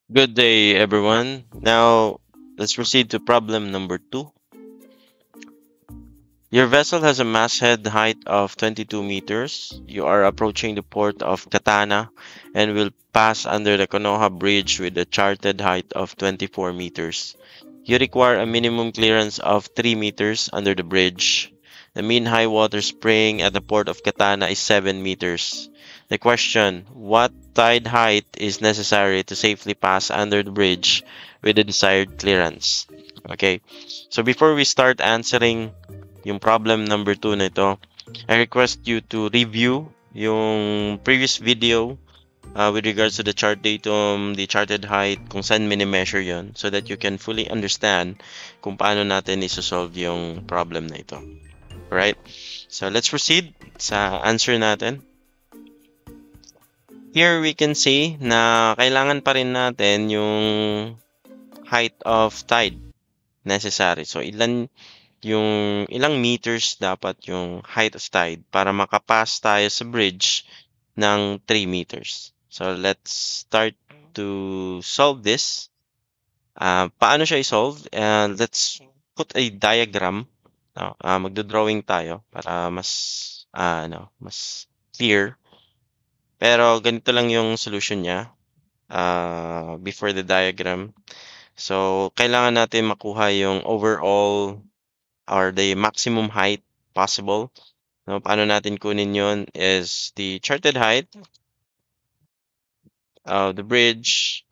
Good day, everyone. Now, let's proceed to problem number 2. Your vessel has a masthead height of 22 meters. You are approaching the port of Katana and will pass under the Konoha Bridge with a charted height of 24 meters. You require a minimum clearance of 3 meters under the bridge. The mean high water spring at the port of Katana is 7 meters. The question: what tide height is necessary to safely pass under the bridge with the desired clearance? Okay, so before we start answering yung problem number 2 na ito, I request you to review yung previous video with regards to the chart datum, the charted height, kung saan mini-measure yon so that you can fully understand kung paano natin isosolve yung problem na ito. Alright? So let's proceed sa answer natin. Here we can see na kailangan pa rin natin yung height of tide necessary. So ilang meters dapat yung height of tide para makapass tayo sa bridge ng 3 meters. So let's start to solve this. Paano siya i-solve? Let's put a diagram. No? Magdo-drawing tayo para mas clear. Pero ganito lang yung solution niya before the diagram. So kailangan natin makuha yung overall or the maximum height possible. No, paano natin kunin yun is the charted height of the bridge.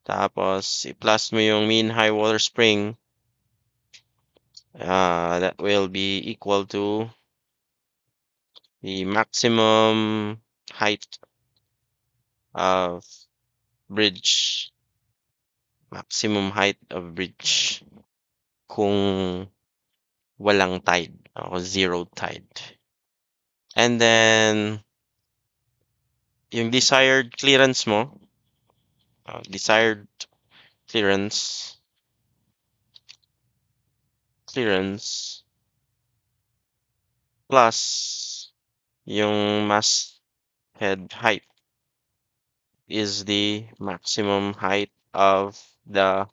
Tapos, i-plus mo yung mean high water spring. That will be equal to the maximum height of bridge. Maximum height of bridge kung walang tide o zero tide. And then, yung desired clearance mo, desired clearance plus yung masthead height is the maximum height of the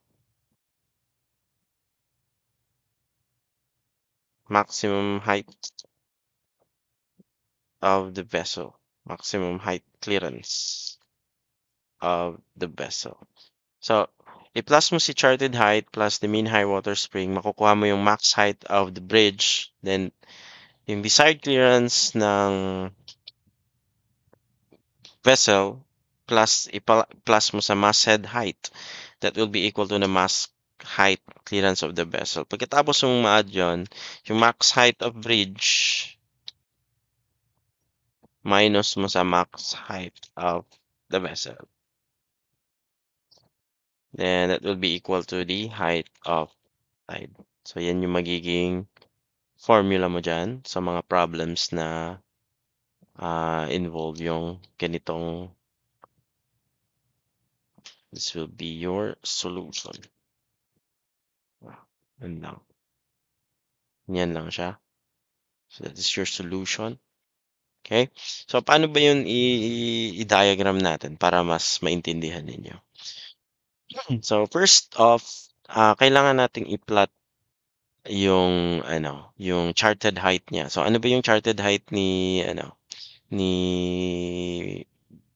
vessel, maximum height clearance of the vessel. So, i-plus mo si charted height plus the mean high water spring, makukuha mo yung max height of the bridge, then yung desired clearance ng vessel plus plus mo sa masthead height, that will be equal to the max height clearance of the vessel. Pagkatapos mong ma-add yun, yung max height of bridge minus mo sa max height of the vessel. Then that will be equal to the height of tide. So yan yung magiging formula mo dyan sa mga problems na involve yung ganitong. This will be your solution. Yan lang. Yan lang siya. So that is your solution. Okay? So paano ba yun i-diagram natin para mas maintindihan ninyo? So first off, kailangan nating i-plot yung charted height niya. So ano ba yung charted height ni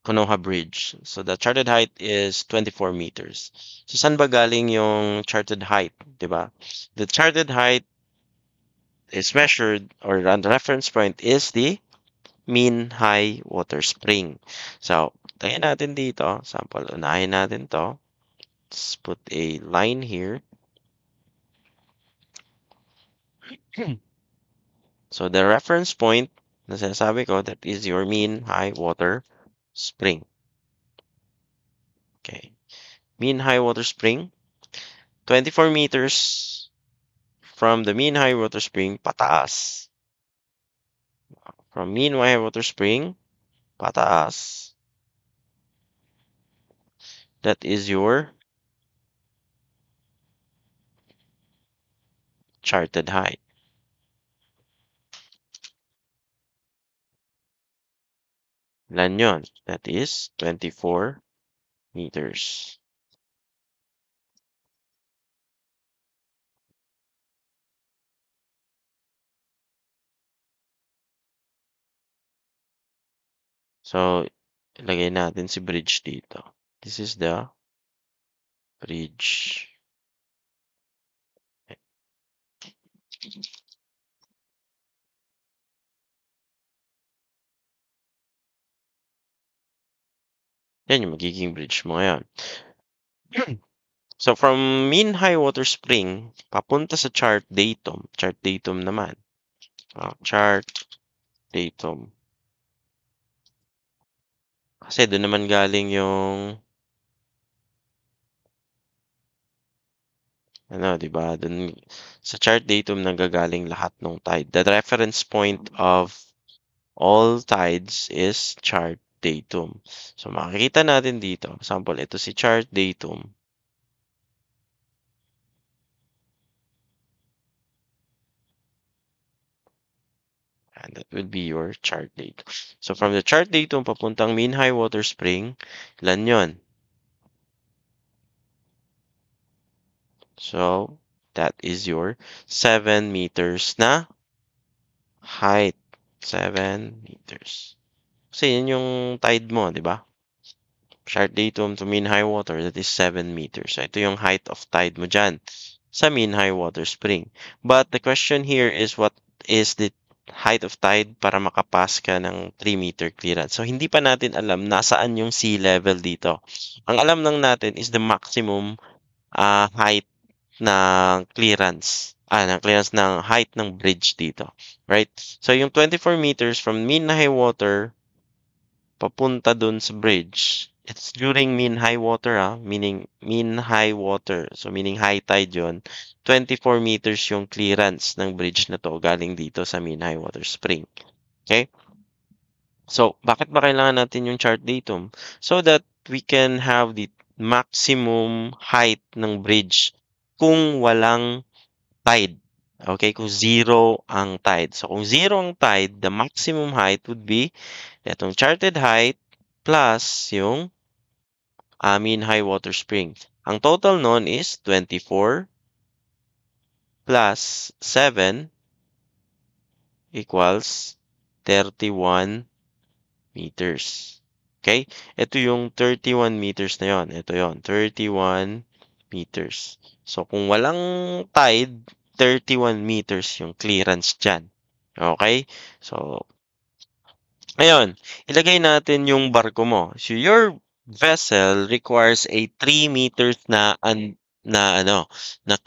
Konoha Bridge? So the charted height is 24 meters. So saan ba galing yung charted height, 'di ba? The charted height is measured, or the reference point is the mean high water spring. So, tayo natin dito. Sample, unahin natin to. Let's put a line here. So, the reference point na sinasabi ko, that is your mean high water spring. Okay. Mean high water spring, 24 meters from the mean high water spring, pataas. From mean high water spring, pataas. That is your charted height. Ilan yun? That is 24 meters. So, ilagay natin si bridge dito. This is the bridge. Yan yung magiging bridge mo ngayon. So, from mean high water spring, papunta sa chart datum. Chart datum naman. Chart datum. Kasi doon naman galing yung ano, 'di ba? Doon sa chart datum nanggagaling lahat ng tide. The reference point of all tides is chart datum. So makikita natin dito, example, ito si chart datum. And that would be your chart datum. So from the chart datum papuntang mean high water spring, ilan 'yon? So that is your 7 meters na height. 7 meters. Kasi yun yung tide mo, di ba? Chart datum to mean high water, that is 7 meters. So ito yung height of tide mo dyan sa mean high water spring. But the question here is what is the height of tide para makapass ka ng 3-meter clearance. So hindi pa natin alam nasaan yung sea level dito. Ang alam lang natin is the maximum height ng clearance. Ng clearance ng height ng bridge dito. Right? So yung 24 meters from mean high water papunta dun sa bridge, it's during mean high water, meaning mean high water. So, meaning high tide yon. 24 meters yung clearance ng bridge na to galing dito sa mean high water spring. Okay? So, bakit ba kailangan natin yung chart datum? So that we can have the maximum height ng bridge kung walang tide. Okay? Kung zero ang tide. So, kung zero ang tide, the maximum height would be itong charted height plus yung mean high water spring. Ang total nun is 24 plus 7 equals 31 meters. Okay? Ito yung 31 meters na yon. Ito yon, 31 meters. So, kung walang tide, 31 meters yung clearance dyan. Okay? So, ngayon, ilagay natin yung barko mo. So your vessel requires a 3 meters na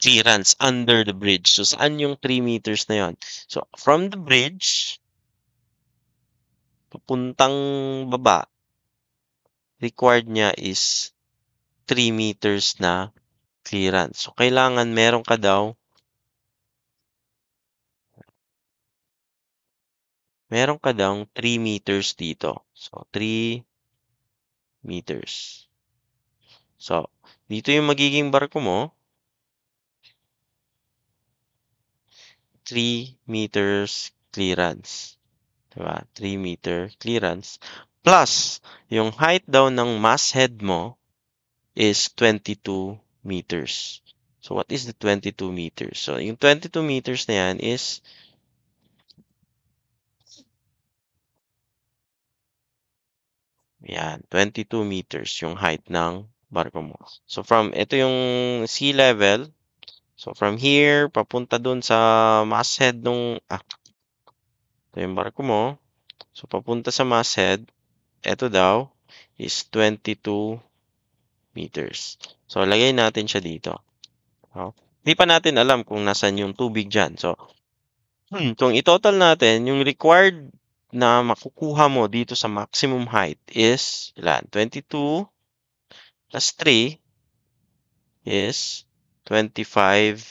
clearance under the bridge. So saan yung 3 meters na yon? So from the bridge papuntang baba, required niya is 3 meters na clearance. So kailangan meron ka daw 3 meters dito. So 3 meters. So, dito yung magiging barko mo, 3 meters clearance. Diba? 3 meter clearance. Plus, yung height daw ng masthead mo is 22 meters. So, what is the 22 meters? So, yung 22 meters na yan is yan, 22 meters yung height ng barko mo. So, ito yung sea level. So, from here, papunta dun sa masthead nung, ito yung barko mo. So, papunta sa masthead, ito daw is 22 meters. So, lagay natin siya dito. Hindi pa natin alam kung nasan yung tubig dyan. So, kung i-total natin, yung required na makukuha mo dito sa maximum height is, ilan? 22 plus 3 is 25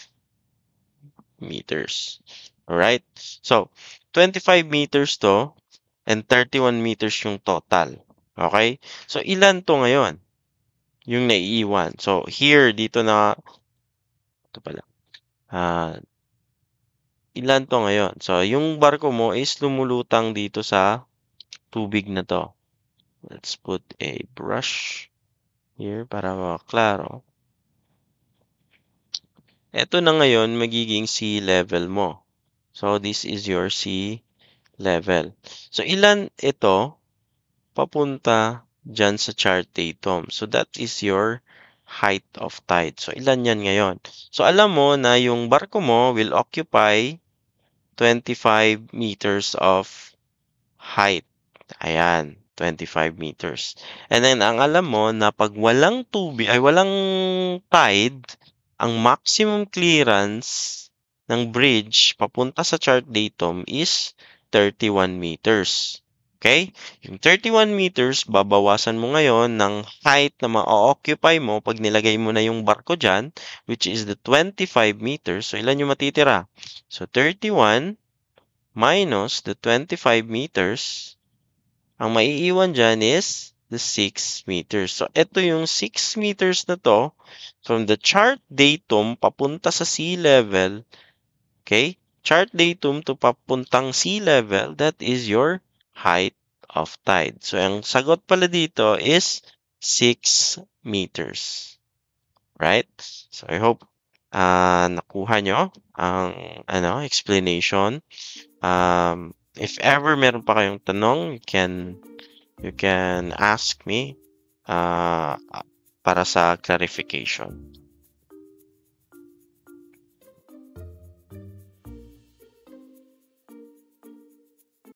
meters. Alright? So, 25 meters to and 31 meters yung total. Okay? So, ilan to ngayon? Yung naiiwan. So, here, dito na, ito pala. Ilan to ngayon? So, yung barko mo is lumulutang dito sa tubig na to. Let's put a brush here para maklaro. Ito na ngayon magiging sea level mo. So, this is your sea level. So, ilan ito? papunta dyan sa chart datum. So, that is your height of tide. So, ilan yan ngayon? So, alam mo na yung barko mo will occupy 25 meters of height. Ayan, 25 meters. And then, ang alam mo na pag walang tubig, ay walang tide, ang maximum clearance ng bridge papunta sa chart datum is 31 meters. Okay? Yung 31 meters, babawasan mo ngayon ng height na ma-occupy mo pag nilagay mo na yung barko dyan, which is the 25 meters. So, ilan yung matitira? So, 31 minus the 25 meters, ang maiiwan dyan is the 6 meters. So, ito yung 6 meters na to from the chart datum papunta sa sea level. Okay? Chart datum to papuntang sea level, that is your height of tide. So, ang sagot pala dito is 6 meters. Right? So, I hope nakuha nyo ang explanation. If ever meron pa kayong tanong, you can ask me para sa clarification.